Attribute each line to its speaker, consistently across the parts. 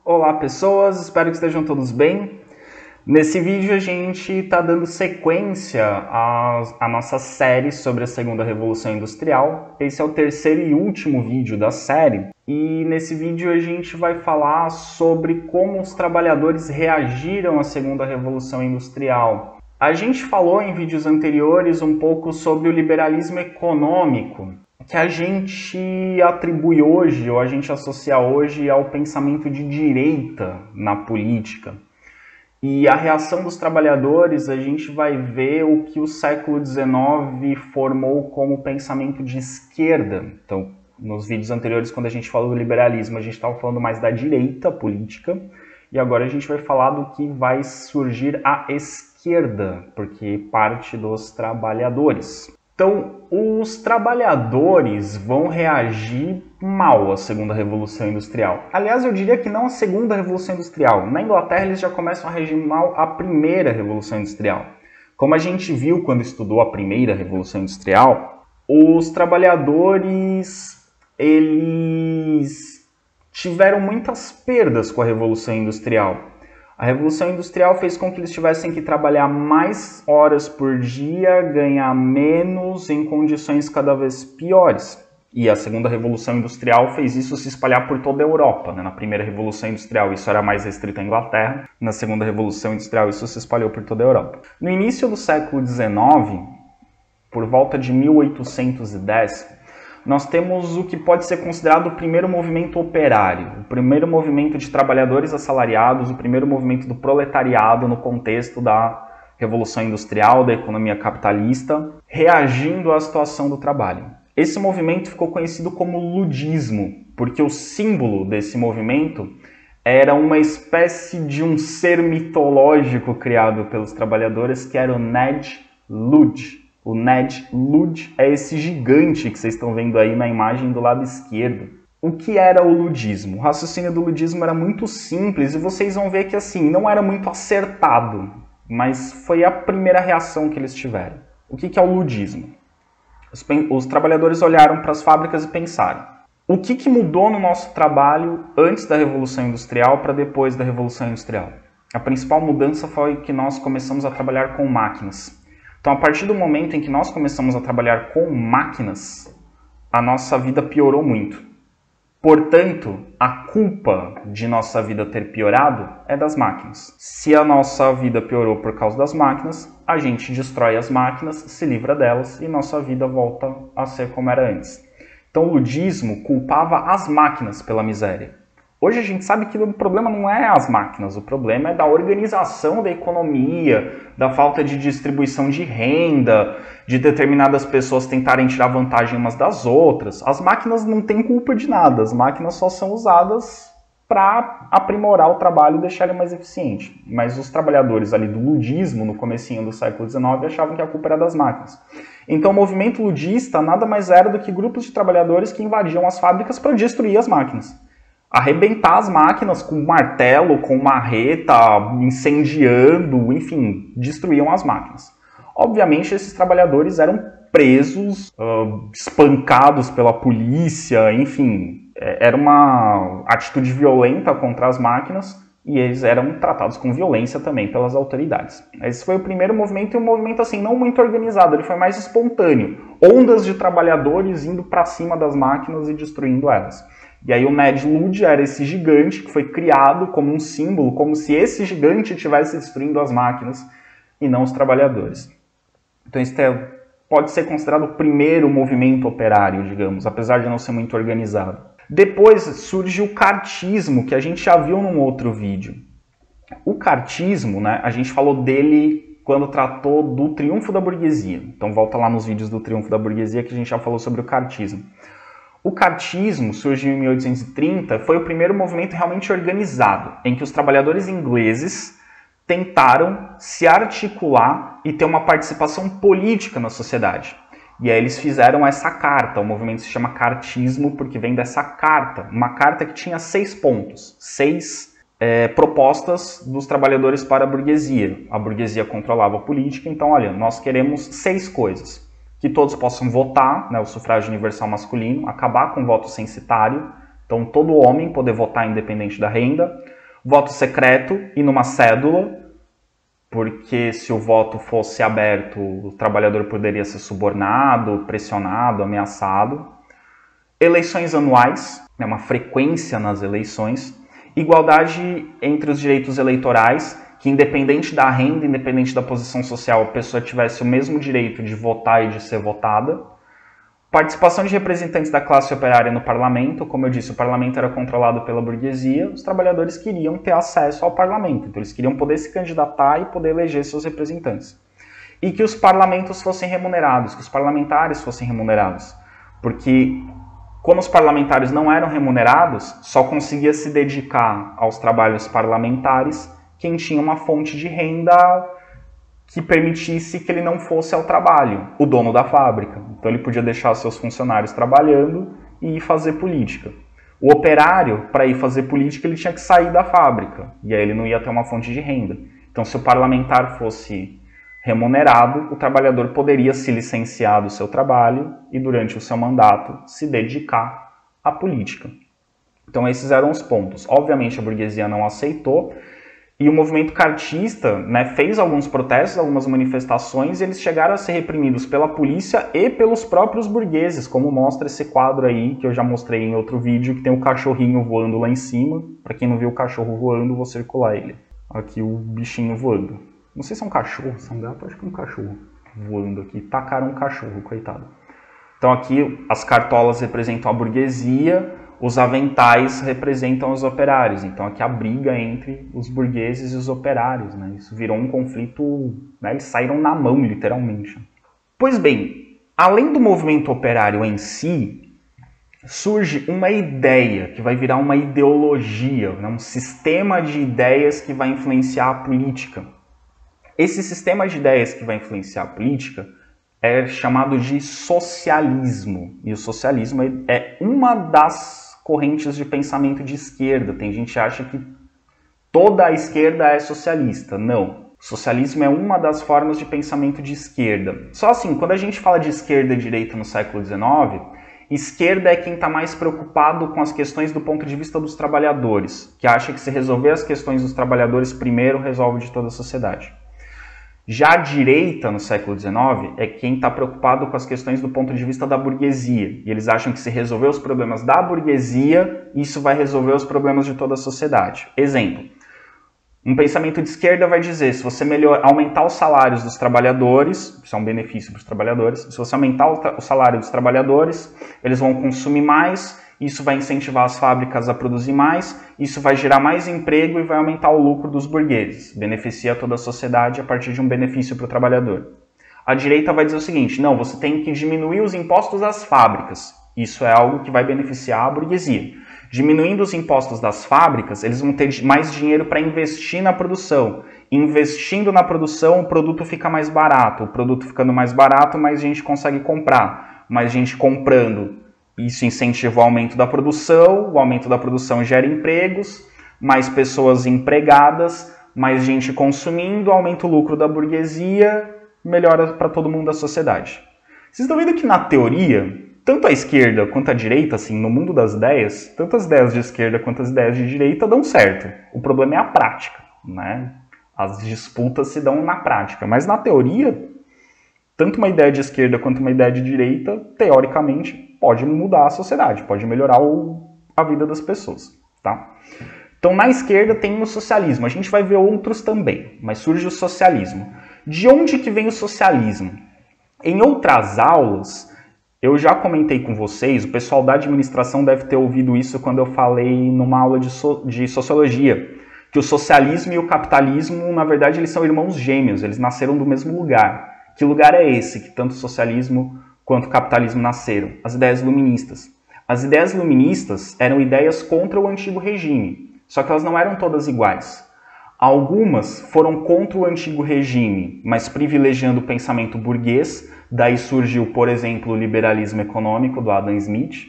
Speaker 1: Olá pessoas, espero que estejam todos bem. Nesse vídeo a gente está dando sequência à nossa série sobre a Segunda Revolução Industrial. Esse é o terceiro e último vídeo da série. E nesse vídeo a gente vai falar sobre como os trabalhadores reagiram à Segunda Revolução Industrial. A gente falou em vídeos anteriores um pouco sobre o liberalismo econômico, que a gente atribui hoje, ou a gente associa hoje ao pensamento de direita na política. E a reação dos trabalhadores, a gente vai ver o que o século XIX formou como pensamento de esquerda. Então, nos vídeos anteriores, quando a gente falou do liberalismo, a gente estava falando mais da direita política, e agora a gente vai falar do que vai surgir à esquerda, porque parte dos trabalhadores. Então, os trabalhadores vão reagir mal à Segunda Revolução Industrial. Aliás, eu diria que não a Segunda Revolução Industrial. Na Inglaterra, eles já começam a reagir mal à Primeira Revolução Industrial. Como a gente viu quando estudou a Primeira Revolução Industrial, os trabalhadores, eles tiveram muitas perdas com a Revolução Industrial. A Revolução Industrial fez com que eles tivessem que trabalhar mais horas por dia, ganhar menos em condições cada vez piores. E a Segunda Revolução Industrial fez isso se espalhar por toda a Europa. Na Primeira Revolução Industrial isso era mais restrito à Inglaterra, na Segunda Revolução Industrial isso se espalhou por toda a Europa. No início do século XIX, por volta de 1810, nós temos o que pode ser considerado o primeiro movimento operário, o primeiro movimento de trabalhadores assalariados, o primeiro movimento do proletariado no contexto da Revolução Industrial, da economia capitalista, reagindo à situação do trabalho. Esse movimento ficou conhecido como ludismo, porque o símbolo desse movimento era uma espécie de um ser mitológico criado pelos trabalhadores, que era o Ned Ludd. O Ned Ludd é esse gigante que vocês estão vendo aí na imagem do lado esquerdo. O que era o ludismo? O raciocínio do ludismo era muito simples e vocês vão ver que assim, não era muito acertado, mas foi a primeira reação que eles tiveram. O que é o ludismo? Os trabalhadores olharam para as fábricas e pensaram: o que mudou no nosso trabalho antes da Revolução Industrial para depois da Revolução Industrial? A principal mudança foi que nós começamos a trabalhar com máquinas. Então, a partir do momento em que nós começamos a trabalhar com máquinas, a nossa vida piorou muito. Portanto, a culpa de nossa vida ter piorado é das máquinas. Se a nossa vida piorou por causa das máquinas, a gente destrói as máquinas, se livra delas e nossa vida volta a ser como era antes. Então, o ludismo culpava as máquinas pela miséria. Hoje a gente sabe que o problema não é as máquinas, o problema é da organização da economia, da falta de distribuição de renda, de determinadas pessoas tentarem tirar vantagem umas das outras. As máquinas não têm culpa de nada, as máquinas só são usadas para aprimorar o trabalho e deixar ele mais eficiente. Mas os trabalhadores ali do ludismo, no comecinho do século XIX, achavam que a culpa era das máquinas. Então o movimento ludista nada mais era do que grupos de trabalhadores que invadiam as fábricas para destruir as máquinas. Arrebentar as máquinas com martelo, com marreta, incendiando, enfim, destruíam as máquinas. Obviamente, esses trabalhadores eram presos, espancados pela polícia, enfim, era uma atitude violenta contra as máquinas e eles eram tratados com violência também pelas autoridades. Esse foi o primeiro movimento e um movimento assim não muito organizado, ele foi mais espontâneo. Ondas de trabalhadores indo para cima das máquinas e destruindo elas. E aí o Ned Ludd era esse gigante que foi criado como um símbolo, como se esse gigante estivesse destruindo as máquinas e não os trabalhadores. Então isso pode ser considerado o primeiro movimento operário, digamos, apesar de não ser muito organizado. Depois surge o cartismo, que a gente já viu num outro vídeo. O cartismo, né, a gente falou dele quando tratou do triunfo da burguesia. Então volta lá nos vídeos do triunfo da burguesia que a gente já falou sobre o cartismo. O cartismo surgiu em 1830, foi o primeiro movimento realmente organizado, em que os trabalhadores ingleses tentaram se articular e ter uma participação política na sociedade. E aí eles fizeram essa carta, o movimento se chama cartismo porque vem dessa carta, uma carta que tinha 6 pontos, 6 propostas dos trabalhadores para a burguesia. A burguesia controlava a política, então olha, nós queremos 6 coisas. Que todos possam votar, né, o sufrágio universal masculino, acabar com o voto censitário, Então, todo homem poder votar independente da renda, voto secreto e numa cédula, porque se o voto fosse aberto, o trabalhador poderia ser subornado, pressionado, ameaçado. Eleições anuais, uma frequência nas eleições. Igualdade entre os direitos eleitorais, que independente da renda, independente da posição social, a pessoa tivesse o mesmo direito de votar e de ser votada. Participação de representantes da classe operária no parlamento. Como eu disse, o parlamento era controlado pela burguesia, os trabalhadores queriam ter acesso ao parlamento, então eles queriam poder se candidatar e poder eleger seus representantes. E que os parlamentos fossem remunerados, que os parlamentares fossem remunerados, porque como os parlamentares não eram remunerados, só conseguia se dedicar aos trabalhos parlamentares quem tinha uma fonte de renda que permitisse que ele não fosse ao trabalho, o dono da fábrica. Então ele podia deixar seus funcionários trabalhando e ir fazer política. O operário, para ir fazer política, ele tinha que sair da fábrica, e aí ele não ia ter uma fonte de renda. Então se o parlamentar fosse remunerado, o trabalhador poderia se licenciar do seu trabalho e durante o seu mandato se dedicar à política. Então esses eram os pontos. Obviamente a burguesia não aceitou, e o movimento cartista, fez alguns protestos, algumas manifestações, e eles chegaram a ser reprimidos pela polícia e pelos próprios burgueses, como mostra esse quadro aí, que eu já mostrei em outro vídeo, que tem o cachorrinho voando lá em cima. Para quem não viu o cachorro voando, vou circular ele. Aqui o bichinho voando. Não sei se é um cachorro, se é um gato, acho que é um cachorro voando aqui. Tacaram um cachorro, coitado. Então aqui as cartolas representam a burguesia, os aventais representam os operários. Então aqui a briga entre os burgueses e os operários. Isso virou um conflito, eles saíram na mão, literalmente. Pois bem, além do movimento operário em si, surge uma ideia que vai virar uma ideologia, um sistema de ideias que vai influenciar a política. Esse sistema de ideias que vai influenciar a política é chamado de socialismo. E o socialismo é uma das correntes de pensamento de esquerda. Tem gente que acha que toda a esquerda é socialista. Não. O socialismo é uma das formas de pensamento de esquerda. Só assim, quando a gente fala de esquerda e direita no século XIX, esquerda é quem está mais preocupado com as questões do ponto de vista dos trabalhadores, que acha que se resolver as questões dos trabalhadores primeiro, resolve de toda a sociedade. Já a direita, no século XIX, é quem está preocupado com as questões do ponto de vista da burguesia. E eles acham que se resolver os problemas da burguesia, isso vai resolver os problemas de toda a sociedade. Exemplo, um pensamento de esquerda vai dizer, se você aumentar os salários dos trabalhadores, isso é um benefício para os trabalhadores, se você aumentar o salário dos trabalhadores, eles vão consumir mais, isso vai incentivar as fábricas a produzir mais, isso vai gerar mais emprego e vai aumentar o lucro dos burgueses. Beneficia toda a sociedade a partir de um benefício para o trabalhador. A direita vai dizer o seguinte, não, você tem que diminuir os impostos das fábricas. Isso é algo que vai beneficiar a burguesia. Diminuindo os impostos das fábricas, eles vão ter mais dinheiro para investir na produção. Investindo na produção, o produto fica mais barato. O produto ficando mais barato, mais gente consegue comprar. Mais gente comprando. Isso incentiva o aumento da produção, o aumento da produção gera empregos, mais pessoas empregadas, mais gente consumindo, aumenta o lucro da burguesia, melhora para todo mundo da sociedade. Vocês estão vendo que na teoria, tanto a esquerda quanto a direita, assim, no mundo das ideias, tanto as ideias de esquerda quanto as ideias de direita dão certo. O problema é a prática, As disputas se dão na prática, mas na teoria, tanto uma ideia de esquerda quanto uma ideia de direita, teoricamente, pode mudar a sociedade, pode melhorar a vida das pessoas, tá? Então, na esquerda tem o socialismo. A gente vai ver outros também, mas surge o socialismo. De onde que vem o socialismo? Em outras aulas, eu já comentei com vocês, o pessoal da administração deve ter ouvido isso quando eu falei numa aula de sociologia, que o socialismo e o capitalismo, na verdade, eles são irmãos gêmeos, eles nasceram do mesmo lugar. Que lugar é esse que tanto o socialismo quanto o capitalismo nasceram? As ideias iluministas. As ideias iluministas eram ideias contra o antigo regime, só que elas não eram todas iguais. Algumas foram contra o antigo regime, mas privilegiando o pensamento burguês, daí surgiu, por exemplo, o liberalismo econômico do Adam Smith,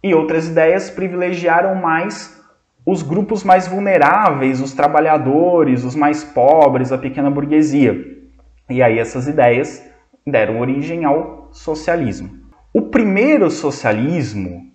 Speaker 1: e outras ideias privilegiaram mais os grupos mais vulneráveis, os trabalhadores, os mais pobres, a pequena burguesia. E aí essas ideias deram origem ao socialismo. O primeiro socialismo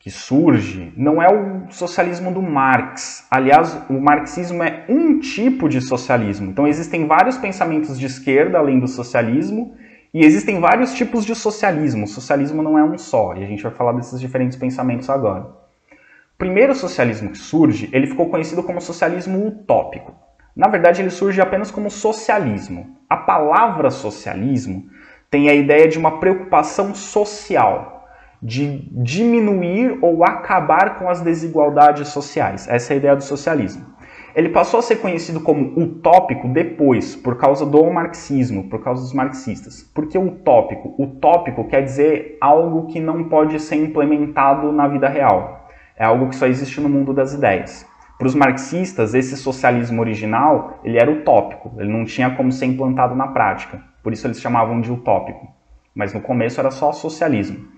Speaker 1: que surge não é o socialismo do Marx. Aliás, o marxismo é um tipo de socialismo. Então existem vários pensamentos de esquerda além do socialismo e existem vários tipos de socialismo. O socialismo não é um só, e a gente vai falar desses diferentes pensamentos agora. O primeiro socialismo que surge, ele ficou conhecido como socialismo utópico. Na verdade, ele surge apenas como socialismo. A palavra socialismo tem a ideia de uma preocupação social, de diminuir ou acabar com as desigualdades sociais. Essa é a ideia do socialismo. Ele passou a ser conhecido como utópico depois, por causa do marxismo, por causa dos marxistas. Por que utópico? Utópico quer dizer algo que não pode ser implementado na vida real. É algo que só existe no mundo das ideias. Para os marxistas, esse socialismo original, ele era utópico, ele não tinha como ser implantado na prática. Por isso eles chamavam de utópico. Mas no começo era só socialismo.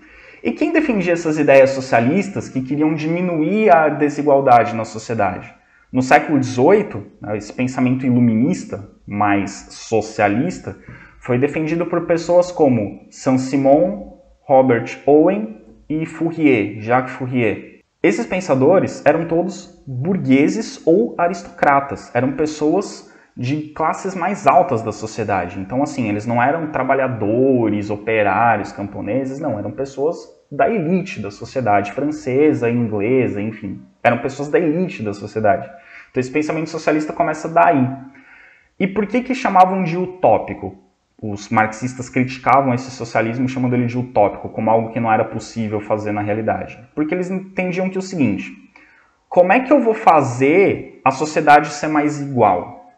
Speaker 1: E quem defendia essas ideias socialistas que queriam diminuir a desigualdade na sociedade? No século XVIII, esse pensamento iluminista, mais socialista, foi defendido por pessoas como Saint-Simon, Robert Owen e Fourier, Jacques Fourier. Esses pensadores eram todos burgueses ou aristocratas, eram pessoas de classes mais altas da sociedade. Então, assim, eles não eram trabalhadores, operários, camponeses, não, eram pessoas da elite da sociedade francesa, inglesa, enfim. Eram pessoas da elite da sociedade. Então, esse pensamento socialista começa daí. E por que chamavam de utópico? Os marxistas criticavam esse socialismo chamando ele de utópico, como algo que não era possível fazer na realidade. Porque eles entendiam que é o seguinte: como é que eu vou fazer a sociedade ser mais igual?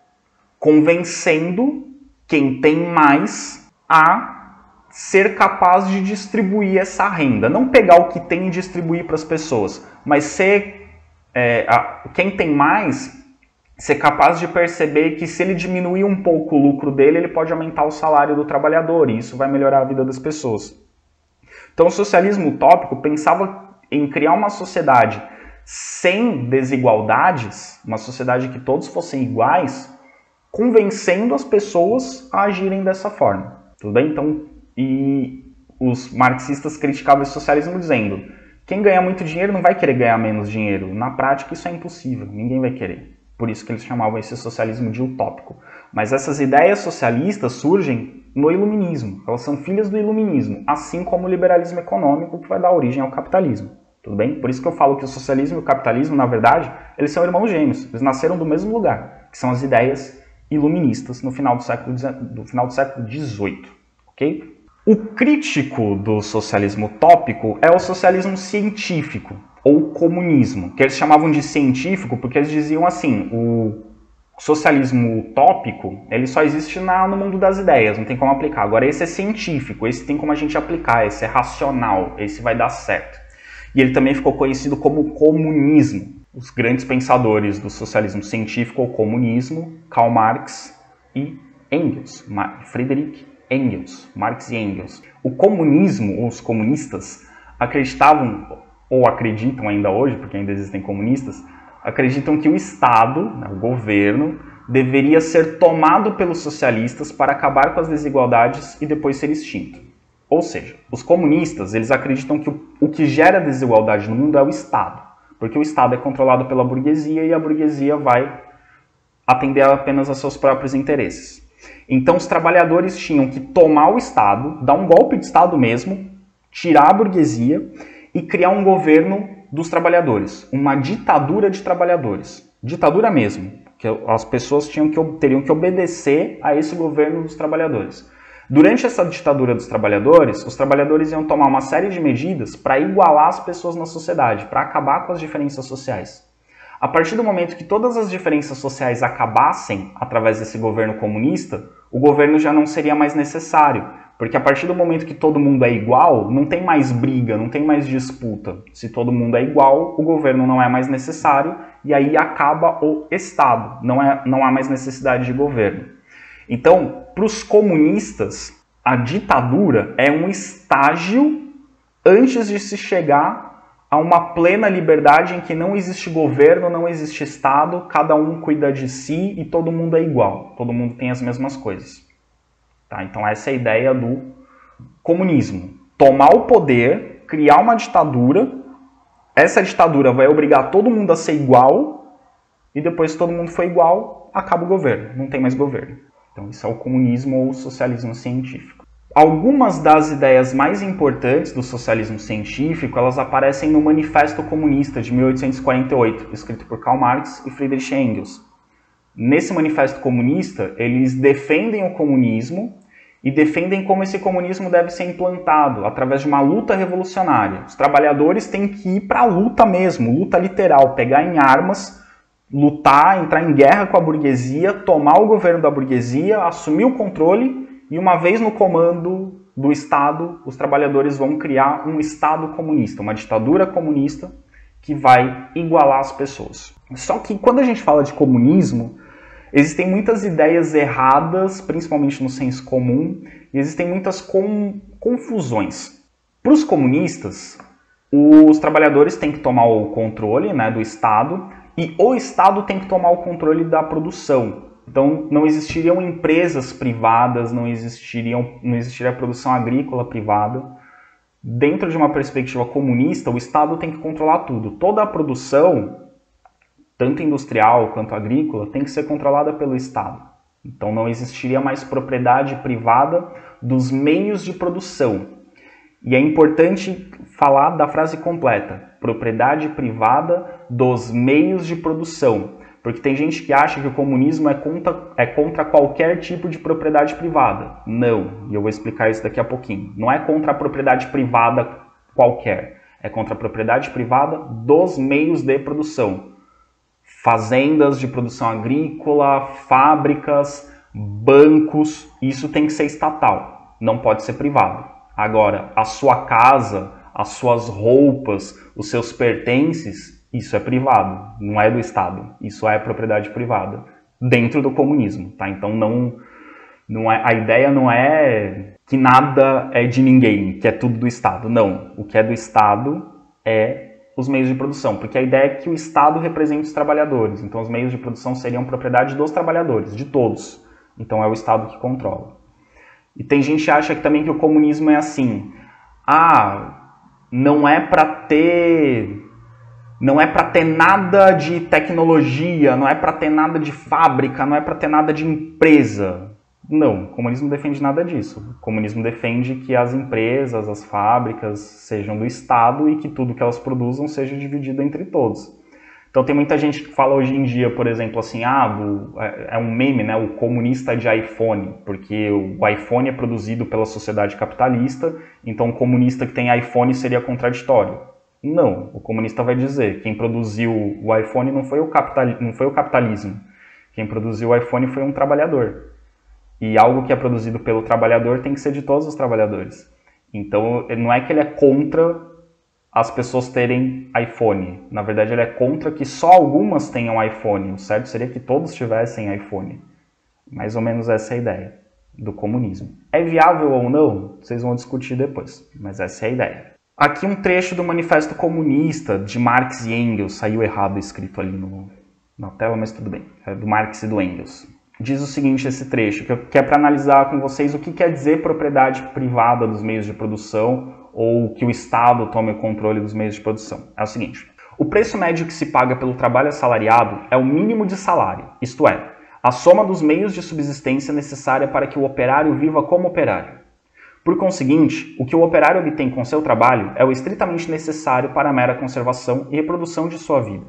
Speaker 1: Convencendo quem tem mais a ser capaz de distribuir essa renda. Não pegar o que tem e distribuir para as pessoas, mas ser quem tem mais, ser capaz de perceber que se ele diminuir um pouco o lucro dele, ele pode aumentar o salário do trabalhador, e isso vai melhorar a vida das pessoas. Então o socialismo utópico pensava em criar uma sociedade sem desigualdades, uma sociedade que todos fossem iguais, convencendo as pessoas a agirem dessa forma. Tudo bem? Então, e os marxistas criticavam esse socialismo dizendo: quem ganha muito dinheiro não vai querer ganhar menos dinheiro. Na prática, isso é impossível. Ninguém vai querer. Por isso que eles chamavam esse socialismo de utópico. Mas essas ideias socialistas surgem no iluminismo. Elas são filhas do iluminismo, assim como o liberalismo econômico, que vai dar origem ao capitalismo. Tudo bem? Por isso que eu falo que o socialismo e o capitalismo, na verdade, eles são irmãos gêmeos. Eles nasceram do mesmo lugar, que são as ideias iluministas no final do século XVIII, ok? O crítico do socialismo utópico é o socialismo científico, ou comunismo, que eles chamavam de científico porque eles diziam assim: o socialismo utópico, ele só existe no mundo das ideias, não tem como aplicar. Agora esse é científico, esse tem como a gente aplicar, esse é racional, esse vai dar certo. E ele também ficou conhecido como comunismo. Os grandes pensadores do socialismo científico ou comunismo, Karl Marx e Engels, Friedrich Engels, Marx e Engels. O comunismo, os comunistas, acreditavam, ou acreditam ainda hoje, porque ainda existem comunistas, acreditam que o Estado, o governo, deveria ser tomado pelos socialistas para acabar com as desigualdades e depois ser extinto. Ou seja, os comunistas, eles acreditam que o que gera desigualdade no mundo é o Estado. Porque o Estado é controlado pela burguesia e a burguesia vai atender apenas aos seus próprios interesses. Então os trabalhadores tinham que tomar o Estado, dar um golpe de Estado mesmo, tirar a burguesia e criar um governo dos trabalhadores, uma ditadura de trabalhadores. Ditadura mesmo, que as pessoas teriam que obedecer a esse governo dos trabalhadores. Durante essa ditadura dos trabalhadores, os trabalhadores iam tomar uma série de medidas para igualar as pessoas na sociedade, para acabar com as diferenças sociais. A partir do momento que todas as diferenças sociais acabassem através desse governo comunista, o governo já não seria mais necessário, porque a partir do momento que todo mundo é igual, não tem mais briga, não tem mais disputa. Se todo mundo é igual, o governo não é mais necessário e aí acaba o Estado, não há mais necessidade de governo. Então, para os comunistas, a ditadura é um estágio antes de se chegar a uma plena liberdade em que não existe governo, não existe Estado, cada um cuida de si e todo mundo é igual, todo mundo tem as mesmas coisas. Tá? Então essa é a ideia do comunismo. Tomar o poder, criar uma ditadura Essa ditadura vai obrigar todo mundo a ser igual, e depois que todo mundo for igual, acaba o governo, não tem mais governo. Então isso é o comunismo ou o socialismo científico. Algumas das ideias mais importantes do socialismo científico, elas aparecem no Manifesto Comunista de 1848, escrito por Karl Marx e Friedrich Engels. Nesse Manifesto Comunista, eles defendem o comunismo e defendem como esse comunismo deve ser implantado através de uma luta revolucionária. Os trabalhadores têm que ir para a luta mesmo, luta literal, pegar em armas, lutar, entrar em guerra com a burguesia, tomar o governo da burguesia, assumir o controle e uma vez no comando do Estado, os trabalhadores vão criar um Estado comunista, uma ditadura comunista que vai igualar as pessoas. Só que quando a gente fala de comunismo, existem muitas ideias erradas, principalmente no senso comum, e existem muitas confusões. Para os comunistas, os trabalhadores têm que tomar o controle, né, do Estado, e o Estado tem que tomar o controle da produção. Então, não existiriam empresas privadas, não existiria produção agrícola privada. Dentro de uma perspectiva comunista, o Estado tem que controlar tudo. Toda a produção, tanto industrial quanto agrícola, tem que ser controlada pelo Estado. Então não existiria mais propriedade privada dos meios de produção. E é importante falar da frase completa, propriedade privada dos meios de produção. Porque tem gente que acha que o comunismo é contra qualquer tipo de propriedade privada. Não, e eu vou explicar isso daqui a pouquinho. Não é contra a propriedade privada qualquer, é contra a propriedade privada dos meios de produção. Fazendas de produção agrícola, fábricas, bancos, isso tem que ser estatal, não pode ser privado. Agora, a sua casa, as suas roupas, os seus pertences, isso é privado, não é do Estado, isso é propriedade privada, dentro do comunismo, tá? Então a ideia não é que nada é de ninguém, que é tudo do Estado, não. O que é do Estado é os meios de produção, porque a ideia é que o Estado representa os trabalhadores, então os meios de produção seriam propriedade dos trabalhadores, de todos, então é o Estado que controla. E tem gente que acha que também que o comunismo é assim, não é para ter nada de tecnologia, não é para ter nada de fábrica, não é para ter nada de empresa. Não, o comunismo não defende nada disso. O comunismo defende que as empresas, as fábricas sejam do Estado e que tudo que elas produzam seja dividido entre todos. Então tem muita gente que fala hoje em dia, por exemplo, assim, é um meme, né, o comunista de iPhone, porque o iPhone é produzido pela sociedade capitalista, então o comunista que tem iPhone seria contraditório. Não, o comunista vai dizer, quem produziu o iPhone não foi o capitalismo, quem produziu o iPhone foi um trabalhador. E algo que é produzido pelo trabalhador tem que ser de todos os trabalhadores. Então, não é que ele é contra as pessoas terem iPhone. Na verdade, ele é contra que só algumas tenham iPhone. O certo seria que todos tivessem iPhone. Mais ou menos essa é a ideia do comunismo. É viável ou não? Vocês vão discutir depois, mas essa é a ideia. Aqui um trecho do Manifesto Comunista de Marx e Engels. Saiu errado escrito ali na tela, mas tudo bem. É do Marx e do Engels. Diz o seguinte, esse trecho, que é para analisar com vocês o que quer dizer propriedade privada dos meios de produção ou que o Estado tome o controle dos meios de produção. É o seguinte, o preço médio que se paga pelo trabalho assalariado é o mínimo de salário, isto é, a soma dos meios de subsistência necessária para que o operário viva como operário. Por conseguinte, o que o operário obtém com seu trabalho é o estritamente necessário para a mera conservação e reprodução de sua vida.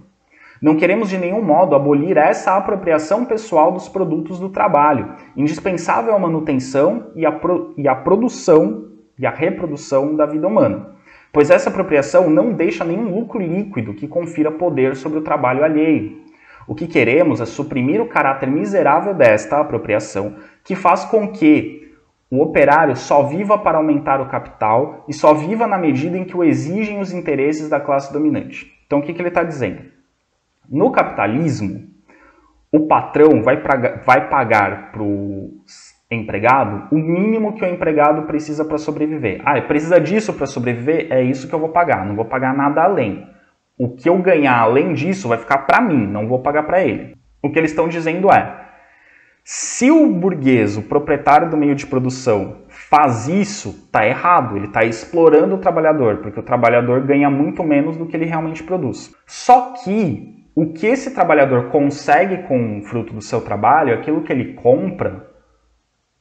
Speaker 1: Não queremos de nenhum modo abolir essa apropriação pessoal dos produtos do trabalho, indispensável à manutenção e à produção e à reprodução da vida humana, pois essa apropriação não deixa nenhum lucro líquido que confira poder sobre o trabalho alheio. O que queremos é suprimir o caráter miserável desta apropriação, que faz com que o operário só viva para aumentar o capital e só viva na medida em que o exigem os interesses da classe dominante. Então o que ele está dizendo? No capitalismo, o patrão vai pagar para o empregado o mínimo que o empregado precisa para sobreviver. Precisa disso para sobreviver? É isso que eu vou pagar, não vou pagar nada além. O que eu ganhar além disso vai ficar para mim, não vou pagar para ele. O que eles estão dizendo é, se o burguês, o proprietário do meio de produção, faz isso, está errado. Ele está explorando o trabalhador, porque o trabalhador ganha muito menos do que ele realmente produz. Só que o que esse trabalhador consegue com o fruto do seu trabalho, aquilo que ele compra,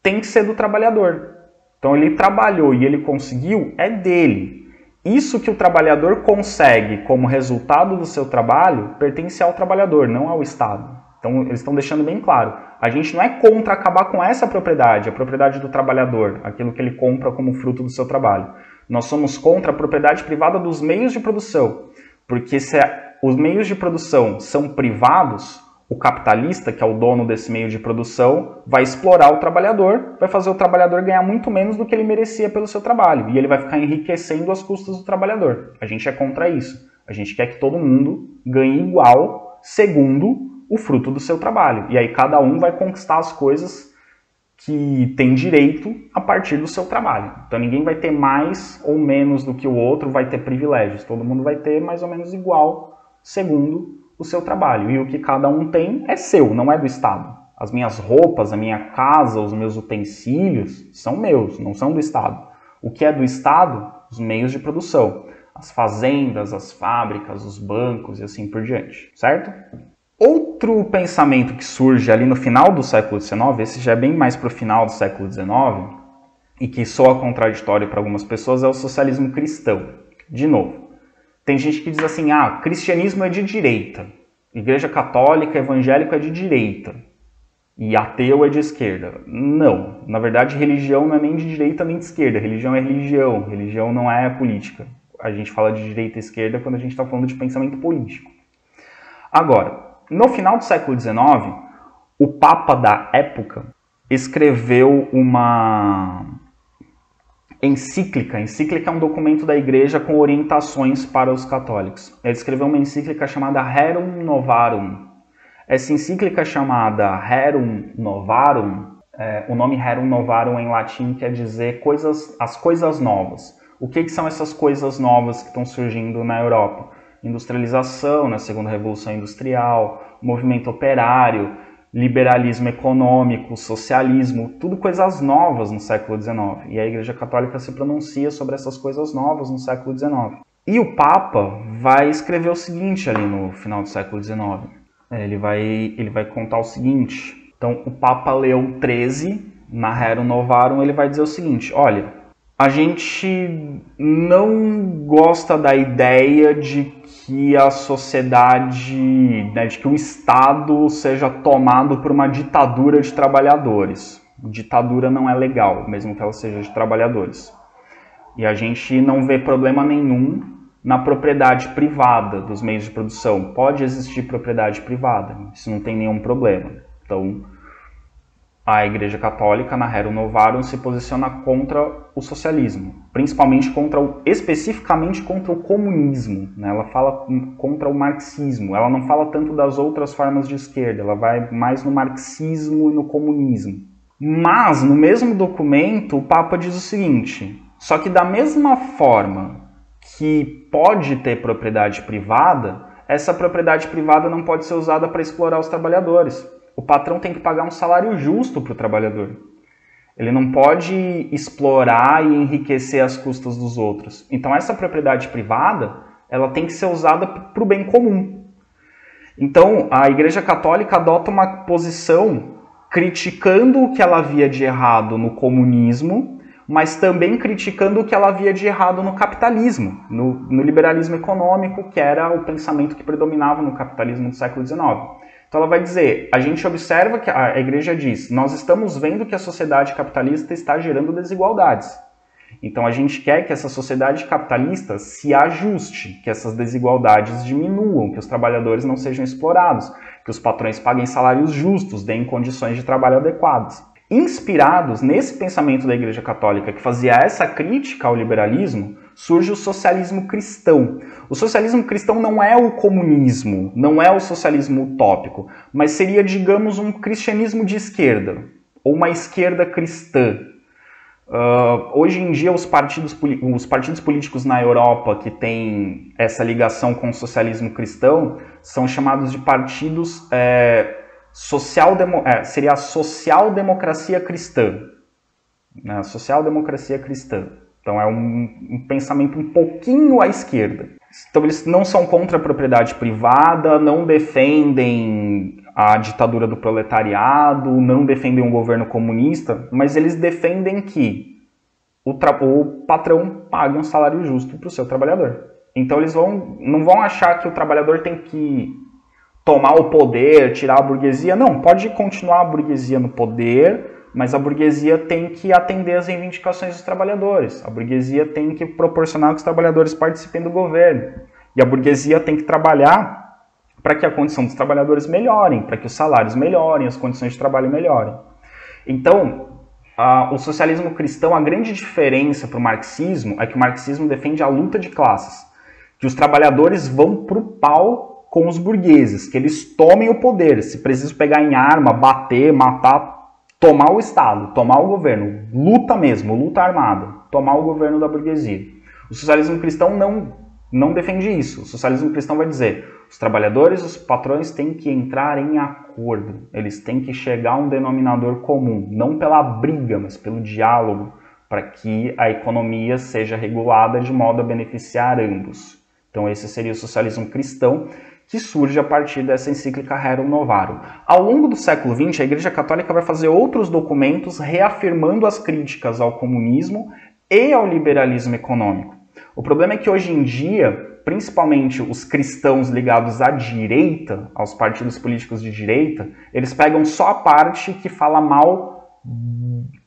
Speaker 1: tem que ser do trabalhador. Então ele trabalhou e ele conseguiu, é dele. Isso que o trabalhador consegue como resultado do seu trabalho pertence ao trabalhador, não ao Estado. Então eles estão deixando bem claro. A gente não é contra acabar com essa propriedade, a propriedade do trabalhador, aquilo que ele compra como fruto do seu trabalho. Nós somos contra a propriedade privada dos meios de produção. Porque se os meios de produção são privados, o capitalista, que é o dono desse meio de produção, vai explorar o trabalhador, vai fazer o trabalhador ganhar muito menos do que ele merecia pelo seu trabalho. E ele vai ficar enriquecendo às custas do trabalhador. A gente é contra isso. A gente quer que todo mundo ganhe igual, segundo o fruto do seu trabalho. E aí cada um vai conquistar as coisas que tem direito a partir do seu trabalho. Então ninguém vai ter mais ou menos do que o outro, vai ter privilégios. Todo mundo vai ter mais ou menos igual, segundo o seu trabalho. E o que cada um tem é seu, não é do Estado. As minhas roupas, a minha casa, os meus utensílios são meus, não são do Estado. O que é do Estado? Os meios de produção. As fazendas, as fábricas, os bancos e assim por diante, certo? Outro pensamento que surge ali no final do século XIX, esse já é bem mais para o final do século XIX, e que soa contraditório para algumas pessoas, é o socialismo cristão. De novo, tem gente que diz assim, cristianismo é de direita, igreja católica, evangélico é de direita, e ateu é de esquerda. Não, na verdade religião não é nem de direita nem de esquerda, religião é religião, religião não é política. A gente fala de direita e esquerda quando a gente está falando de pensamento político. Agora, no final do século XIX, o Papa da época escreveu uma encíclica. Encíclica é um documento da igreja com orientações para os católicos. Ele escreveu uma encíclica chamada Rerum Novarum. Essa encíclica chamada Rerum Novarum, o nome Rerum Novarum em latim quer dizer as coisas novas. O que são essas coisas novas que estão surgindo na Europa? Industrialização, na segunda revolução industrial, movimento operário, liberalismo econômico, socialismo, tudo coisas novas no século XIX. E a Igreja Católica se pronuncia sobre essas coisas novas no século XIX. E o Papa vai escrever o seguinte ali no final do século XIX. Ele vai contar o seguinte. Então, o Papa Leão XIII, na Rerum Novarum, ele vai dizer o seguinte, olha, a gente não gosta da ideia de que a sociedade, de que o Estado seja tomado por uma ditadura de trabalhadores. Ditadura não é legal, mesmo que ela seja de trabalhadores. E a gente não vê problema nenhum na propriedade privada dos meios de produção. Pode existir propriedade privada, isso não tem nenhum problema. Então, a Igreja Católica, na Rerum Novarum, se posiciona contra o socialismo, principalmente especificamente contra o comunismo, né? Ela fala contra o marxismo, ela não fala tanto das outras formas de esquerda, ela vai mais no marxismo e no comunismo. Mas, no mesmo documento, o Papa diz o seguinte, só que da mesma forma que pode ter propriedade privada, essa propriedade privada não pode ser usada para explorar os trabalhadores. O patrão tem que pagar um salário justo para o trabalhador. Ele não pode explorar e enriquecer às custas dos outros. Então essa propriedade privada, ela tem que ser usada para o bem comum. Então a Igreja Católica adota uma posição criticando o que ela via de errado no comunismo, mas também criticando o que ela via de errado no capitalismo, no liberalismo econômico, que era o pensamento que predominava no capitalismo do século XIX. Então ela vai dizer, a gente observa que a igreja diz, nós estamos vendo que a sociedade capitalista está gerando desigualdades. Então a gente quer que essa sociedade capitalista se ajuste, que essas desigualdades diminuam, que os trabalhadores não sejam explorados, que os patrões paguem salários justos, deem condições de trabalho adequadas. Inspirados nesse pensamento da Igreja Católica que fazia essa crítica ao liberalismo, surge o socialismo cristão. O socialismo cristão não é o comunismo, não é o socialismo utópico, mas seria, digamos, um cristianismo de esquerda, ou uma esquerda cristã. Hoje em dia, os partidos políticos na Europa que têm essa ligação com o socialismo cristão são chamados de partidos... seria a social-democracia cristã. né? A social-democracia cristã. Então é um pensamento um pouquinho à esquerda. Então eles não são contra a propriedade privada, não defendem a ditadura do proletariado, não defendem um governo comunista, mas eles defendem que o patrão pague um salário justo para o seu trabalhador. Então eles não vão achar que o trabalhador tem que tomar o poder, tirar a burguesia. Não, pode continuar a burguesia no poder, mas a burguesia tem que atender às reivindicações dos trabalhadores. A burguesia tem que proporcionar que os trabalhadores participem do governo. E a burguesia tem que trabalhar para que a condição dos trabalhadores melhorem, para que os salários melhorem, as condições de trabalho melhorem. Então, o socialismo cristão, a grande diferença para o marxismo é que o marxismo defende a luta de classes, que os trabalhadores vão para o pau com os burgueses, que eles tomem o poder, se preciso pegar em arma, bater, matar, tomar o Estado, tomar o governo, luta mesmo, luta armada, tomar o governo da burguesia. O socialismo cristão não defende isso. O socialismo cristão vai dizer, os trabalhadores e os patrões têm que entrar em acordo, eles têm que chegar a um denominador comum, não pela briga, mas pelo diálogo, para que a economia seja regulada de modo a beneficiar ambos. Então esse seria o socialismo cristão, que surge a partir dessa encíclica Rerum Novarum. Ao longo do século XX, a Igreja Católica vai fazer outros documentos reafirmando as críticas ao comunismo e ao liberalismo econômico. O problema é que hoje em dia, principalmente os cristãos ligados à direita, aos partidos políticos de direita, eles pegam só a parte que fala mal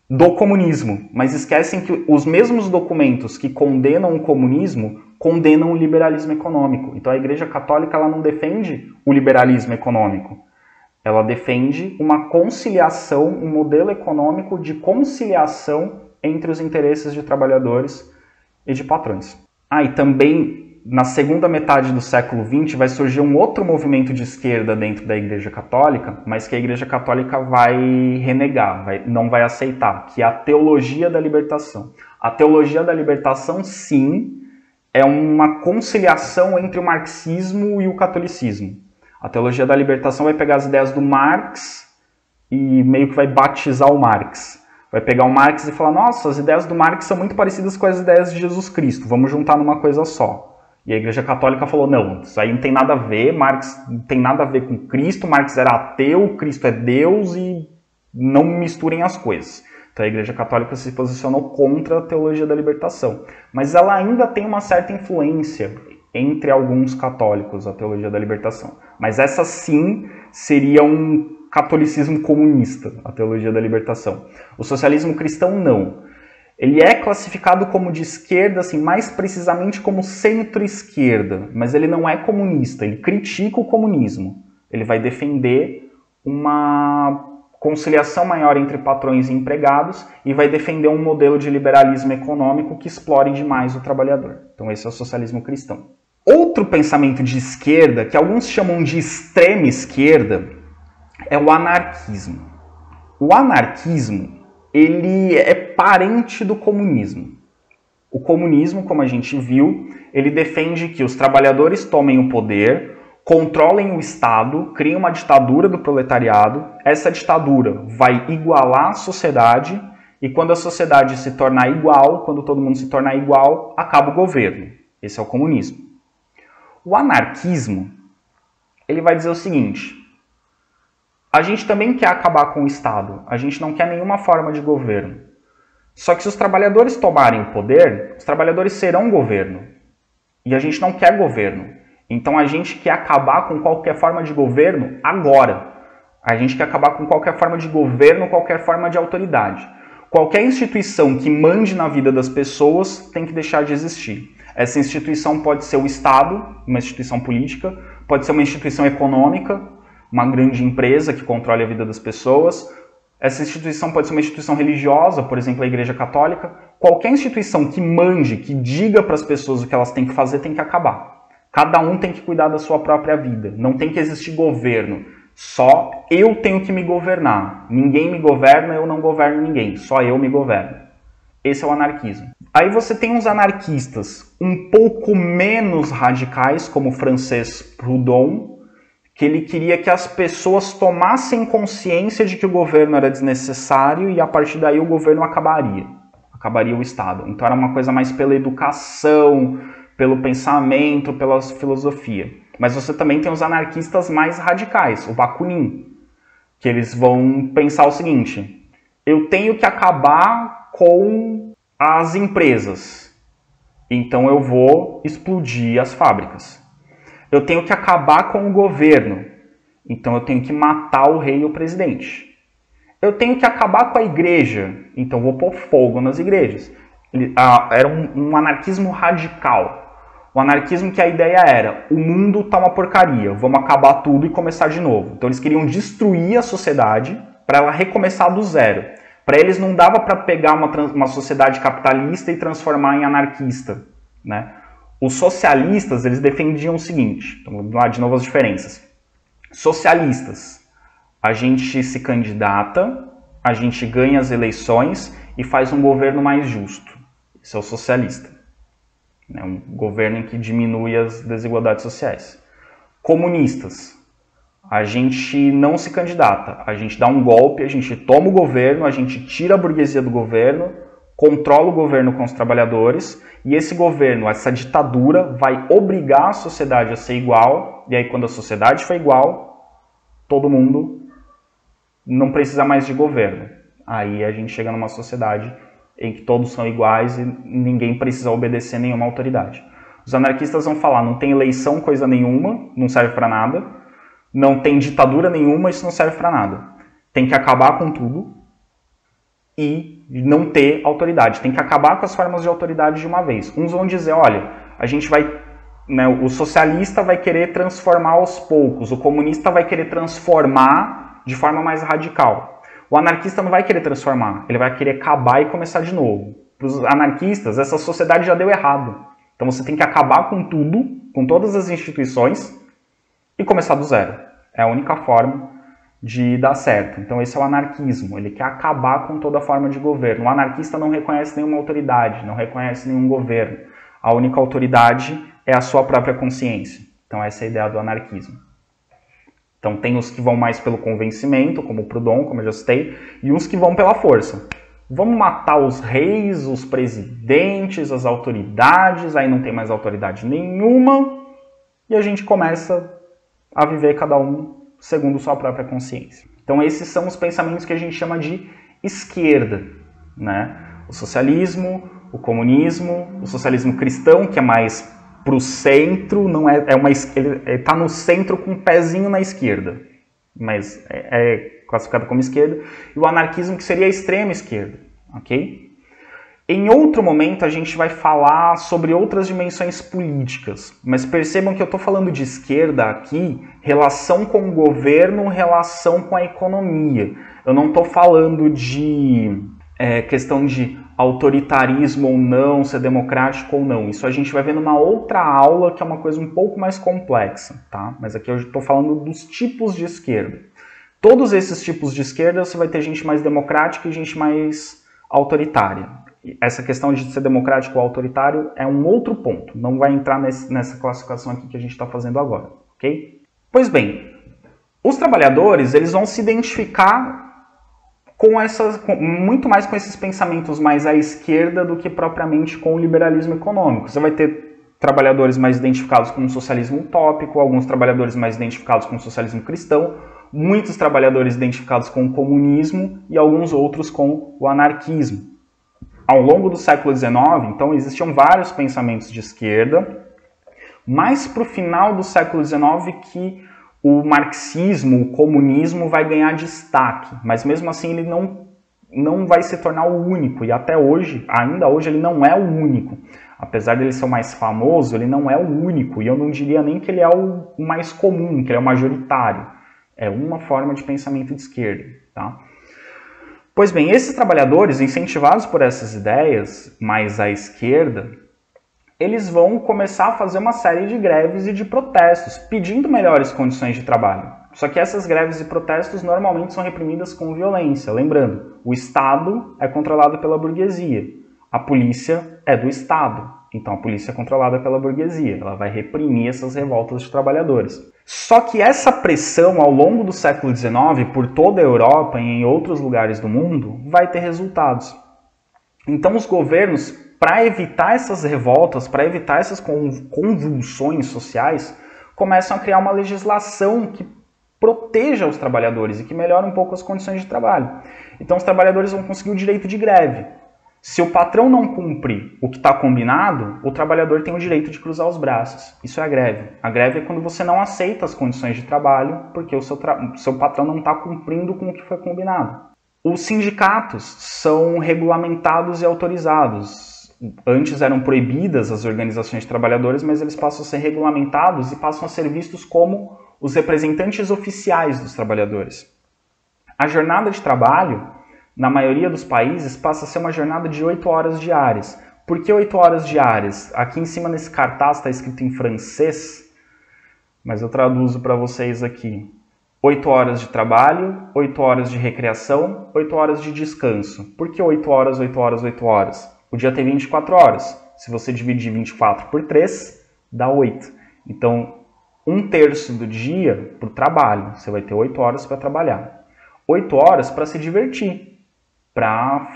Speaker 1: do comunismo, mas esquecem que os mesmos documentos que condenam o comunismo condenam o liberalismo econômico. Então a Igreja Católica ela não defende o liberalismo econômico. Ela defende uma conciliação, um modelo econômico de conciliação entre os interesses de trabalhadores e de patrões. E também, na segunda metade do século XX, vai surgir um outro movimento de esquerda dentro da Igreja Católica, mas que a Igreja Católica vai renegar, não vai aceitar, que é a teologia da libertação. A teologia da libertação, sim, é uma conciliação entre o marxismo e o catolicismo. A teologia da libertação vai pegar as ideias do Marx e meio que vai batizar o Marx. Vai pegar o Marx e falar, nossa, as ideias do Marx são muito parecidas com as ideias de Jesus Cristo, vamos juntar numa coisa só. E a Igreja Católica falou, não, isso aí não tem nada a ver, Marx não tem nada a ver com Cristo, Marx era ateu, Cristo é Deus e não misturem as coisas. Então a Igreja Católica se posicionou contra a teologia da libertação. Mas ela ainda tem uma certa influência entre alguns católicos, a teologia da libertação. Mas essa sim seria um catolicismo comunista, a teologia da libertação. O socialismo cristão não. Ele é classificado como de esquerda, assim, mais precisamente como centro-esquerda, mas ele não é comunista, ele critica o comunismo. Ele vai defender uma conciliação maior entre patrões e empregados e vai defender um modelo de liberalismo econômico que explore demais o trabalhador. Então esse é o socialismo cristão. Outro pensamento de esquerda, que alguns chamam de extrema esquerda, é o anarquismo. O anarquismo, ele é parente do comunismo. O comunismo, como a gente viu, ele defende que os trabalhadores tomem o poder, controlem o Estado, criem uma ditadura do proletariado, essa ditadura vai igualar a sociedade, e quando a sociedade se tornar igual, quando todo mundo se tornar igual, acaba o governo. Esse é o comunismo. O anarquismo, ele vai dizer o seguinte, a gente também quer acabar com o Estado, a gente não quer nenhuma forma de governo. Só que se os trabalhadores tomarem o poder, os trabalhadores serão governo. E a gente não quer governo. Então a gente quer acabar com qualquer forma de governo agora. A gente quer acabar com qualquer forma de governo, qualquer forma de autoridade. Qualquer instituição que mande na vida das pessoas tem que deixar de existir. Essa instituição pode ser o Estado, uma instituição política, pode ser uma instituição econômica, uma grande empresa que controle a vida das pessoas. Essa instituição pode ser uma instituição religiosa, por exemplo, a Igreja Católica. Qualquer instituição que mande, que diga para as pessoas o que elas têm que fazer, tem que acabar. Cada um tem que cuidar da sua própria vida. Não tem que existir governo. Só eu tenho que me governar. Ninguém me governa, eu não governo ninguém. Só eu me governo. Esse é o anarquismo. Aí você tem uns anarquistas um pouco menos radicais, como o Frances Proudhon, que ele queria que as pessoas tomassem consciência de que o governo era desnecessário e a partir daí o governo acabaria o Estado. Então era uma coisa mais pela educação, pelo pensamento, pela filosofia. Mas você também tem os anarquistas mais radicais, o Bakunin, que eles vão pensar o seguinte: eu tenho que acabar com as empresas, então eu vou explodir as fábricas. Eu tenho que acabar com o governo, então eu tenho que matar o rei e o presidente. Eu tenho que acabar com a igreja, então vou pôr fogo nas igrejas. Era um anarquismo radical. O anarquismo que a ideia era: o mundo tá uma porcaria, vamos acabar tudo e começar de novo. Então eles queriam destruir a sociedade para ela recomeçar do zero. Para eles não dava para pegar uma sociedade capitalista e transformar em anarquista, né? Os socialistas, eles defendiam o seguinte, então vamos lá de novo as diferenças. Socialistas: a gente se candidata, a gente ganha as eleições e faz um governo mais justo. Esse é o socialista. É um governo em que diminui as desigualdades sociais. Comunistas: a gente não se candidata, a gente dá um golpe, a gente toma o governo, a gente tira a burguesia do governo, controla o governo com os trabalhadores, e esse governo, essa ditadura, vai obrigar a sociedade a ser igual, e aí quando a sociedade for igual, todo mundo não precisa mais de governo. Aí a gente chega numa sociedade em que todos são iguais e ninguém precisa obedecer nenhuma autoridade. Os anarquistas vão falar: não tem eleição coisa nenhuma, não serve para nada, não tem ditadura nenhuma, isso não serve para nada. Tem que acabar com tudo e não ter autoridade. Tem que acabar com as formas de autoridade de uma vez. Uns vão dizer: olha, a gente vai, né, o socialista vai querer transformar aos poucos, o comunista vai querer transformar de forma mais radical. O anarquista não vai querer transformar, ele vai querer acabar e começar de novo. Para os anarquistas, essa sociedade já deu errado. Então você tem que acabar com tudo, com todas as instituições, e começar do zero. É a única forma de dar certo. Então esse é o anarquismo, ele quer acabar com toda forma de governo. O anarquista não reconhece nenhuma autoridade, não reconhece nenhum governo. A única autoridade é a sua própria consciência. Então essa é a ideia do anarquismo. Então tem os que vão mais pelo convencimento, como o Proudhon, como eu já citei, e uns que vão pela força. Vamos matar os reis, os presidentes, as autoridades, aí não tem mais autoridade nenhuma, e a gente começa a viver cada um segundo sua própria consciência. Então esses são os pensamentos que a gente chama de esquerda, né? O socialismo, o comunismo, o socialismo cristão, que é mais para o centro, não ele está no centro com um pezinho na esquerda, mas é classificado como esquerda, e o anarquismo, que seria a extrema esquerda, ok? Em outro momento a gente vai falar sobre outras dimensões políticas, mas percebam que eu estou falando de esquerda aqui, relação com o governo, relação com a economia. Eu não estou falando de questão de autoritarismo ou não, ser democrático ou não. Isso a gente vai ver numa outra aula, que é uma coisa um pouco mais complexa, tá? Mas aqui eu estou falando dos tipos de esquerda. Todos esses tipos de esquerda, você vai ter gente mais democrática e gente mais autoritária. Essa questão de ser democrático ou autoritário é um outro ponto. Não vai entrar nessa classificação aqui que a gente está fazendo agora, ok? Pois bem, os trabalhadores, eles vão se identificar muito mais com esses pensamentos mais à esquerda do que propriamente com o liberalismo econômico. Você vai ter trabalhadores mais identificados com o socialismo utópico, alguns trabalhadores mais identificados com o socialismo cristão, muitos trabalhadores identificados com o comunismo e alguns outros com o anarquismo. Ao longo do século XIX, então, existiam vários pensamentos de esquerda, mas para o final do século XIX que o marxismo, o comunismo vai ganhar destaque, mas mesmo assim ele não vai se tornar o único, e até hoje, ainda hoje, ele não é o único. Apesar dele ser o mais famoso, ele não é o único, e eu não diria nem que ele é o mais comum, que ele é o majoritário. É uma forma de pensamento de esquerda, tá? Pois bem, esses trabalhadores, incentivados por essas ideias mais à esquerda, eles vão começar a fazer uma série de greves e de protestos, pedindo melhores condições de trabalho. Só que essas greves e protestos normalmente são reprimidas com violência. Lembrando, o Estado é controlado pela burguesia, a polícia é do Estado, então a polícia é controlada pela burguesia, ela vai reprimir essas revoltas de trabalhadores. Só que essa pressão ao longo do século XIX, por toda a Europa e em outros lugares do mundo, vai ter resultados. Então os governos, para evitar essas revoltas, para evitar essas convulsões sociais, começam a criar uma legislação que proteja os trabalhadores e que melhore um pouco as condições de trabalho. Então os trabalhadores vão conseguir o direito de greve. Se o patrão não cumprir o que está combinado, o trabalhador tem o direito de cruzar os braços. Isso é a greve. A greve é quando você não aceita as condições de trabalho porque o seu patrão não está cumprindo com o que foi combinado. Os sindicatos são regulamentados e autorizados. Antes eram proibidas as organizações de trabalhadores, mas eles passam a ser regulamentados e passam a ser vistos como os representantes oficiais dos trabalhadores. A jornada de trabalho, na maioria dos países, passa a ser uma jornada de 8 horas diárias. Por que 8 horas diárias? Aqui em cima nesse cartaz está escrito em francês, mas eu traduzo para vocês aqui. 8 horas de trabalho, 8 horas de recreação, 8 horas de descanso. Por que 8 horas, 8 horas, 8 horas? O dia tem 24 horas. Se você dividir 24 por 3, dá 8. Então, 1/3 do dia para o trabalho. Você vai ter 8 horas para trabalhar. 8 horas para se divertir. Para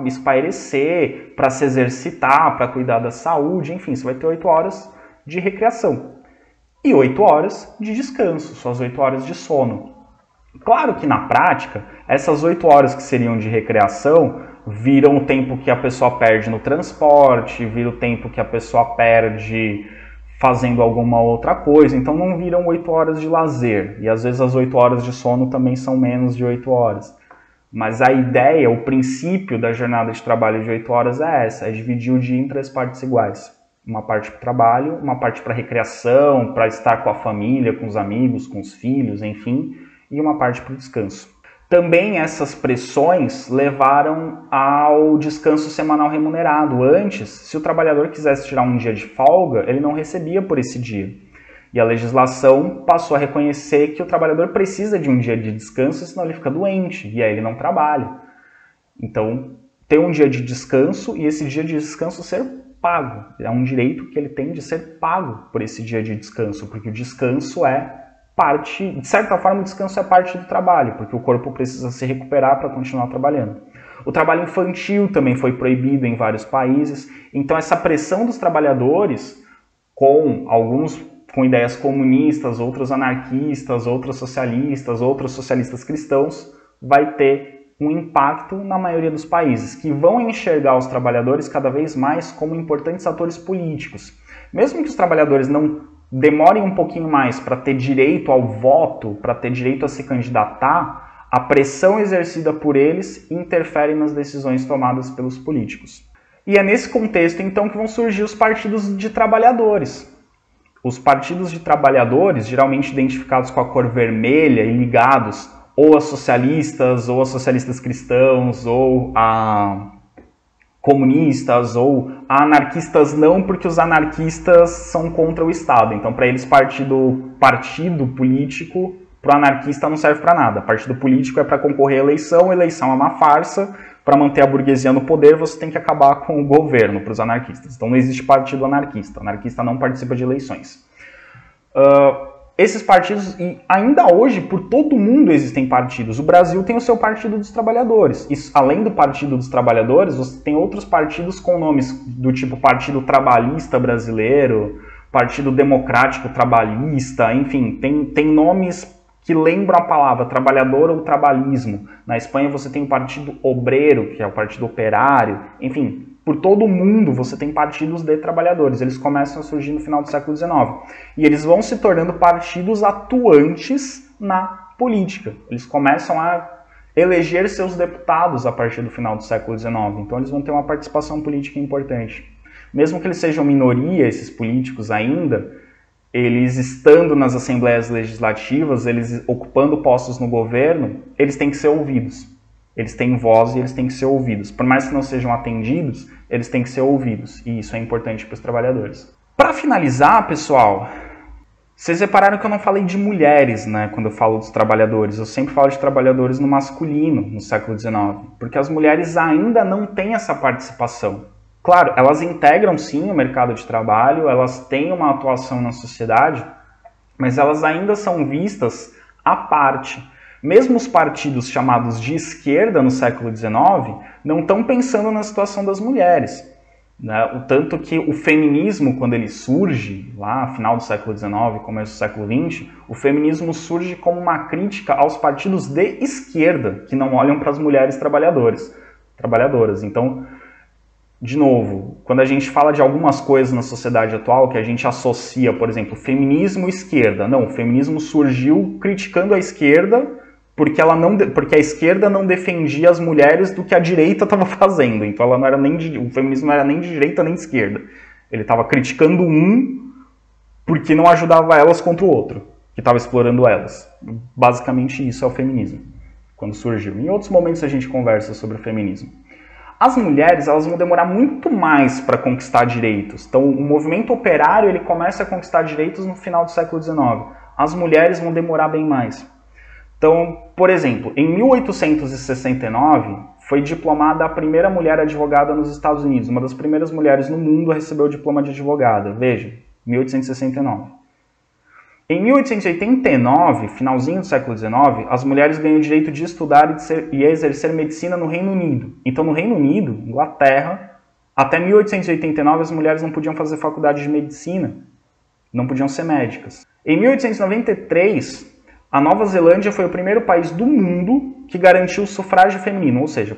Speaker 1: espairecer, para se exercitar, para cuidar da saúde, enfim, você vai ter 8 horas de recreação. E 8 horas de descanso, suas 8 horas de sono. Claro que na prática, essas 8 horas que seriam de recreação viram o tempo que a pessoa perde no transporte, vira o tempo que a pessoa perde fazendo alguma outra coisa, então não viram 8 horas de lazer. E às vezes as 8 horas de sono também são menos de 8 horas. Mas a ideia, o princípio da jornada de trabalho de 8 horas é essa, é dividir o dia em 3 partes iguais. Uma parte para o trabalho, uma parte para recreação, para estar com a família, com os amigos, com os filhos, enfim, e uma parte para o descanso. Também essas pressões levaram ao descanso semanal remunerado. Antes, se o trabalhador quisesse tirar um dia de folga, ele não recebia por esse dia. E a legislação passou a reconhecer que o trabalhador precisa de um dia de descanso, senão ele fica doente, e aí ele não trabalha. Então, ter um dia de descanso e esse dia de descanso ser pago. É um direito que ele tem de ser pago por esse dia de descanso, porque o descanso é parte, de certa forma, o descanso é parte do trabalho, porque o corpo precisa se recuperar para continuar trabalhando. O trabalho infantil também foi proibido em vários países, então essa pressão dos trabalhadores, com alguns com ideias comunistas, outros anarquistas, outros socialistas cristãos, vai ter um impacto na maioria dos países, que vão enxergar os trabalhadores cada vez mais como importantes atores políticos. Mesmo que os trabalhadores não demorem um pouquinho mais para ter direito ao voto, para ter direito a se candidatar, a pressão exercida por eles interfere nas decisões tomadas pelos políticos. E é nesse contexto, então, que vão surgir os partidos de trabalhadores. Os partidos de trabalhadores, geralmente identificados com a cor vermelha e ligados ou a socialistas cristãos, ou a comunistas, ou a anarquistas não, porque os anarquistas são contra o Estado. Então, para eles, partido político, para o anarquista não serve para nada. Partido político é para concorrer à eleição, eleição é uma farsa. Para manter a burguesia no poder, você tem que acabar com o governo para os anarquistas. Então não existe partido anarquista. O anarquista não participa de eleições. Esses partidos, e ainda hoje, por todo mundo existem partidos. O Brasil tem o seu Partido dos Trabalhadores. E, além do Partido dos Trabalhadores, você tem outros partidos com nomes do tipo Partido Trabalhista Brasileiro, Partido Democrático Trabalhista, enfim, tem nomes que lembram a palavra trabalhador ou trabalhismo. Na Espanha você tem o Partido Obreiro, que é o Partido Operário. Enfim, por todo o mundo você tem partidos de trabalhadores. Eles começam a surgir no final do século XIX. E eles vão se tornando partidos atuantes na política. Eles começam a eleger seus deputados a partir do final do século XIX. Então eles vão ter uma participação política importante. Mesmo que eles sejam minoria, esses políticos ainda, eles estando nas assembleias legislativas, eles ocupando postos no governo, eles têm que ser ouvidos. Eles têm voz e eles têm que ser ouvidos. Por mais que não sejam atendidos, eles têm que ser ouvidos. E isso é importante para os trabalhadores. Para finalizar, pessoal, vocês repararam que eu não falei de mulheres, né, quando eu falo dos trabalhadores. Eu sempre falo de trabalhadores no masculino, no século XIX. Porque as mulheres ainda não têm essa participação. Claro, elas integram sim o mercado de trabalho, elas têm uma atuação na sociedade, mas elas ainda são vistas à parte. Mesmo os partidos chamados de esquerda no século XIX não estão pensando na situação das mulheres, né? O tanto que o feminismo, quando ele surge, lá no final do século XIX, começo do século XX, o feminismo surge como uma crítica aos partidos de esquerda, que não olham para as mulheres trabalhadoras. Então, de novo, quando a gente fala de algumas coisas na sociedade atual que a gente associa, por exemplo, feminismo e esquerda. Não, o feminismo surgiu criticando a esquerda porque a esquerda não defendia as mulheres do que a direita estava fazendo. Então ela não era o feminismo não era nem de direita nem de esquerda. Ele estava criticando um porque não ajudava elas contra o outro, que estava explorando elas. Basicamente isso é o feminismo, quando surgiu. Em outros momentos a gente conversa sobre o feminismo. As mulheres, elas vão demorar muito mais para conquistar direitos. Então, o movimento operário ele começa a conquistar direitos no final do século XIX. As mulheres vão demorar bem mais. Então, por exemplo, em 1869, foi diplomada a primeira mulher advogada nos Estados Unidos. Uma das primeiras mulheres no mundo a receber o diploma de advogada. Veja, 1869. Em 1889, finalzinho do século XIX, as mulheres ganham o direito de estudar e exercer medicina no Reino Unido. Então, no Reino Unido, Inglaterra, até 1889 as mulheres não podiam fazer faculdade de medicina, não podiam ser médicas. Em 1893, a Nova Zelândia foi o primeiro país do mundo que garantiu o sufrágio feminino, ou seja,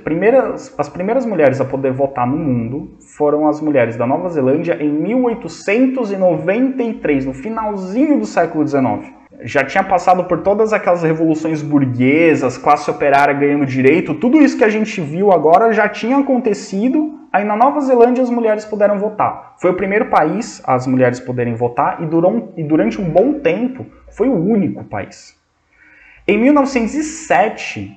Speaker 1: as primeiras mulheres a poder votar no mundo foram as mulheres da Nova Zelândia em 1893, no finalzinho do século XIX. Já tinha passado por todas aquelas revoluções burguesas, classe operária ganhando direito, tudo isso que a gente viu agora já tinha acontecido, aí na Nova Zelândia as mulheres puderam votar. Foi o primeiro país as mulheres poderem votar e durante um bom tempo foi o único país. Em 1907,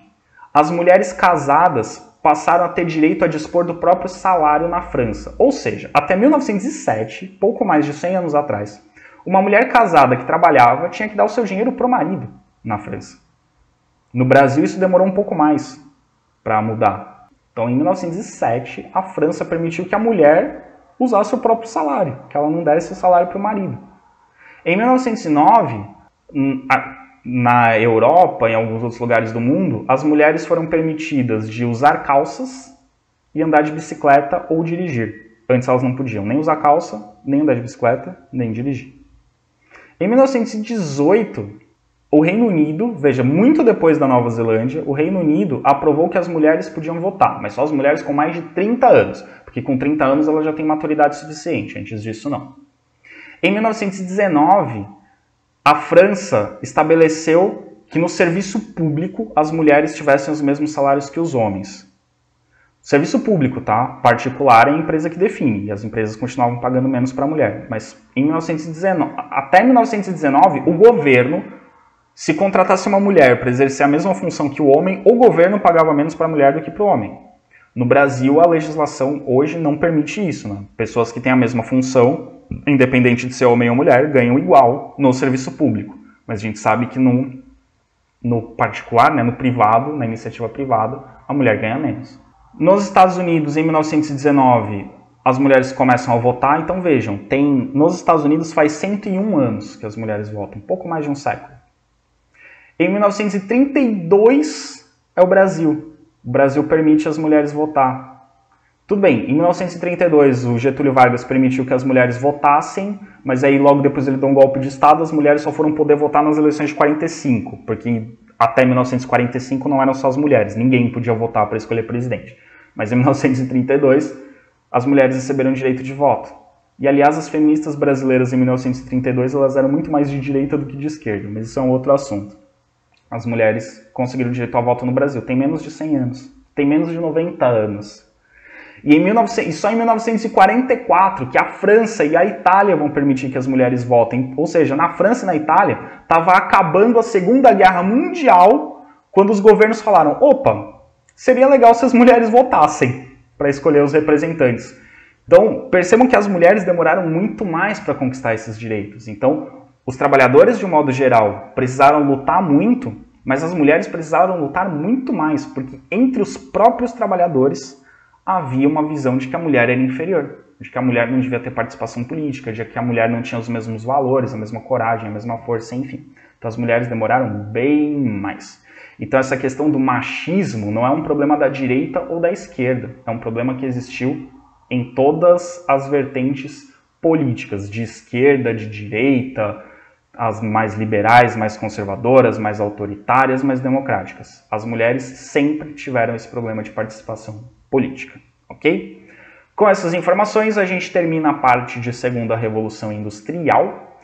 Speaker 1: as mulheres casadas passaram a ter direito a dispor do próprio salário na França. Ou seja, até 1907, pouco mais de 100 anos atrás, uma mulher casada que trabalhava tinha que dar o seu dinheiro para o marido na França. No Brasil isso demorou um pouco mais para mudar. Então, em 1907, a França permitiu que a mulher usasse o próprio salário, que ela não desse o salário para o marido. Em 1909, na Europa, em alguns outros lugares do mundo, as mulheres foram permitidas de usar calças e andar de bicicleta ou dirigir. Antes elas não podiam nem usar calça, nem andar de bicicleta, nem dirigir. Em 1918, o Reino Unido, veja, muito depois da Nova Zelândia, o Reino Unido aprovou que as mulheres podiam votar, mas só as mulheres com mais de 30 anos, porque com 30 anos ela já tem maturidade suficiente, antes disso não. Em 1919, a França estabeleceu que no serviço público as mulheres tivessem os mesmos salários que os homens. Serviço público, tá? Particular é a empresa que define, e as empresas continuavam pagando menos para a mulher. Mas até 1919, o governo, se contratasse uma mulher para exercer a mesma função que o homem, o governo pagava menos para a mulher do que para o homem. No Brasil, a legislação hoje não permite isso, né? Pessoas que têm a mesma função, independente de ser homem ou mulher, ganham igual no serviço público. Mas a gente sabe que no particular, né, no privado, na iniciativa privada, a mulher ganha menos. Nos Estados Unidos, em 1919, as mulheres começam a votar. Então vejam, nos Estados Unidos faz 101 anos que as mulheres votam, um pouco mais de um século. Em 1932 é o Brasil. O Brasil permite as mulheres votar. Tudo bem, em 1932 o Getúlio Vargas permitiu que as mulheres votassem, mas aí logo depois ele deu um golpe de Estado, as mulheres só foram poder votar nas eleições de 45, porque até 1945 não eram só as mulheres, ninguém podia votar para escolher presidente. Mas em 1932 as mulheres receberam direito de voto. E aliás, as feministas brasileiras em 1932 elas eram muito mais de direita do que de esquerda, mas isso é um outro assunto. As mulheres conseguiram direito ao voto no Brasil, tem menos de 100 anos, tem menos de 90 anos. E só em 1944 que a França e a Itália vão permitir que as mulheres votem. Ou seja, na França e na Itália estava acabando a Segunda Guerra Mundial quando os governos falaram: opa, seria legal se as mulheres votassem para escolher os representantes. Então, percebam que as mulheres demoraram muito mais para conquistar esses direitos. Então, os trabalhadores, de um modo geral, precisaram lutar muito, mas as mulheres precisaram lutar muito mais, porque entre os próprios trabalhadores havia uma visão de que a mulher era inferior. de que a mulher não devia ter participação política, de que a mulher não tinha os mesmos valores, a mesma coragem, a mesma força, enfim. Então as mulheres demoraram bem mais. Então essa questão do machismo não é um problema da direita ou da esquerda, é um problema que existiu em todas as vertentes políticas, de esquerda, de direita, as mais liberais, mais conservadoras, mais autoritárias, mais democráticas. As mulheres sempre tiveram esse problema de participação política, ok? Com essas informações, a gente termina a parte de Segunda Revolução Industrial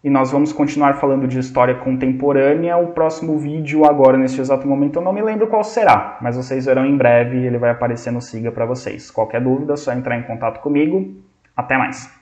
Speaker 1: e nós vamos continuar falando de história contemporânea. O próximo vídeo, agora neste exato momento, eu não me lembro qual será, mas vocês verão em breve, ele vai aparecer no Siga para vocês. Qualquer dúvida, é só entrar em contato comigo. Até mais!